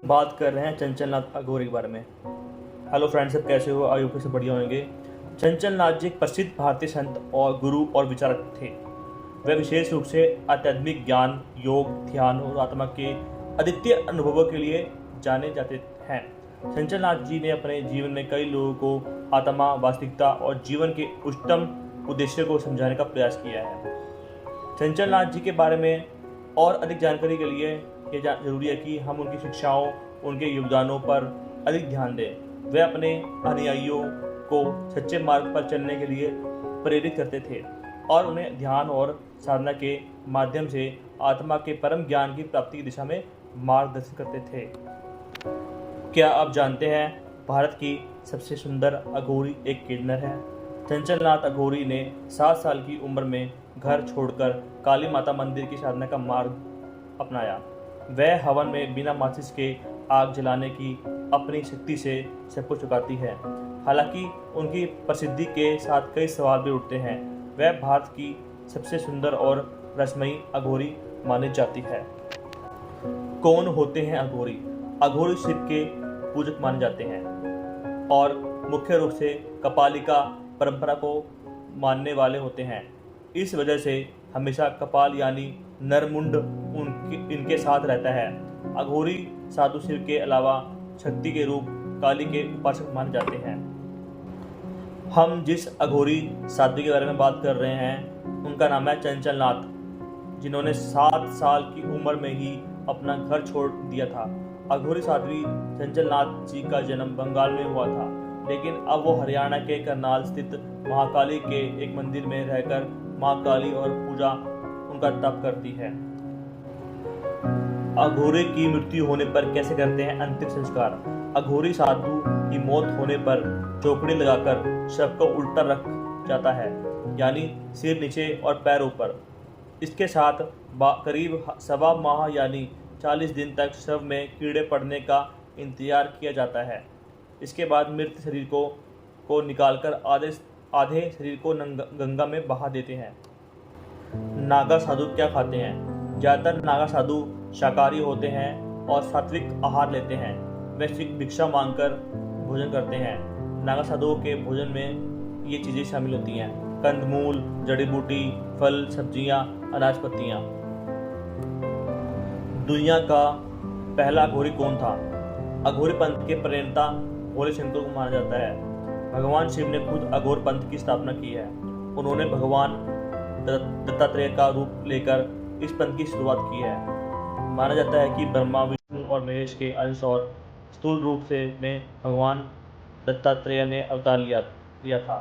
बात कर रहे हैं चंचल नाथ अघोरी के बारे में। हेलो फ्रेंड्स, सब कैसे हो? आयु फिर से बढ़िया होंगे। चंचल नाथ जी एक प्रसिद्ध भारतीय संत और गुरु और विचारक थे। वे विशेष रूप से आध्यात्मिक ज्ञान, योग, ध्यान और आत्मा के अद्वितीय अनुभवों के लिए जाने जाते हैं। चंचल नाथ जी ने अपने जीवन में कई लोगों को आत्मा, वास्तविकता और जीवन के उच्चतम उद्देश्य को समझाने का प्रयास किया है। चंचल नाथ जी के बारे में और अधिक जानकारी के लिए ये जरूरी है कि हम उनकी शिक्षाओं, उनके योगदानों पर अधिक ध्यान दें। वे अपने अनुयायियों को सच्चे मार्ग पर चलने के लिए प्रेरित करते थे और उन्हें ध्यान और साधना के माध्यम से आत्मा के परम ज्ञान की प्राप्ति की दिशा में मार्गदर्शन करते थे। क्या आप जानते हैं भारत की सबसे सुंदर अघोरी एक किन्नर है? चंचल नाथ अघोरी ने 7 साल की उम्र में घर छोड़कर काली माता मंदिर की साधना का मार्ग अपनाया। वह हवन में बिना माचिस के आग जलाने की अपनी शक्ति से सबको चुकाती है। हालांकि उनकी प्रसिद्धि के साथ कई सवाल भी उठते हैं। वह भारत की सबसे सुंदर और रसमयी अघोरी मानी जाती है। कौन होते हैं अघोरी? अघोरी शिव के पूजक माने जाते हैं और मुख्य रूप से कपालिका परंपरा को मानने वाले होते हैं। इस वजह से हमेशा कपाल यानी नरमुंड इनके साथ रहता है। अघोरी साधु शिव के अलावा शक्ति के रूप काली के उपासक माने जाते हैं। हम जिस अघोरी साध्वी के बारे में बात कर रहे हैं उनका नाम है चंचल नाथ, जिन्होंने 7 साल की उम्र में ही अपना घर छोड़ दिया था। अघोरी साध्वी चंचल नाथ जी का जन्म बंगाल में हुआ था, लेकिन अब वो हरियाणा के करनाल स्थित महाकाली के एक मंदिर में रहकर महाकाली और पूजा उनका तप करती है। अघोरी की मृत्यु होने पर कैसे करते हैं अंतिम संस्कार? अघोरी साधु की मौत होने पर चौकड़ी लगाकर शव को उल्टा रख जाता है, यानी सिर नीचे और पैर ऊपर। इसके साथ करीब 1.25 माह यानी 40 दिन तक शव में कीड़े पड़ने का इंतजार किया जाता है। इसके बाद मृत शरीर को निकालकर आधे शरीर को गंगा में बहा देते हैं। नागा साधु क्या खाते हैं? ज़्यादातर नागा साधु शाकाहारी होते हैं और सात्विक आहार लेते हैं। वे भिक्षा मांगकर भोजन करते हैं। नागा साधुओं के भोजन में ये चीज़ें शामिल होती हैं: कंदमूल, जड़ी बूटी, फल, सब्जियां, अनाज, पत्तियां। दुनिया का पहला अघोरी कौन था? अघोरी पंथ के प्रणेता भोले शंकर को माना जाता है। भगवान शिव ने खुद अघोर पंथ की स्थापना की है। उन्होंने भगवान दत्तात्रेय का रूप लेकर इस पंथ की शुरुआत की है। माना जाता है कि ब्रह्मा, विष्णु और महेश के अंश और स्थूल रूप से में भगवान दत्तात्रेय ने अवतार लिया था।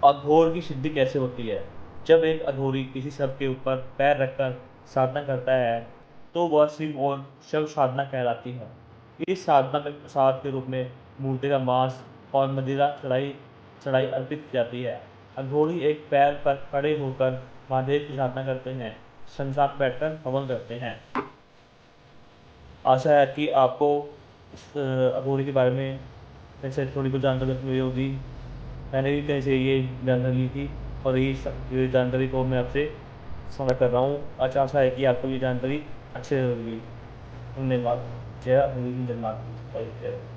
अघोर की सिद्धि कैसे होती है? जब एक अघोरी किसी शव के ऊपर पैर रखकर साधना करता है तो वह शिव और शव साधना कहलाती है। इस साधना में प्रसाद के रूप में मूर्ति का मांस और मदिरा चढ़ाई अर्पित की जाती है। अघोरी एक पैर पर खड़े होकर महादेव की साधना करते हैं, संसार बैठकर हवन करते हैं। आशा है कि आपको अघोरी के बारे में ऐसे थोड़ी कुछ जानकारी मिली होगी। मैंने भी कहीं से ये जानकारी ली थी और ये जानकारी को मैं आपसे साझा कर रहा हूँ। अच्छा, आशा है कि आपको ये जानकारी अच्छे से होगी। धन्यवाद। जय हिंद, जय माता।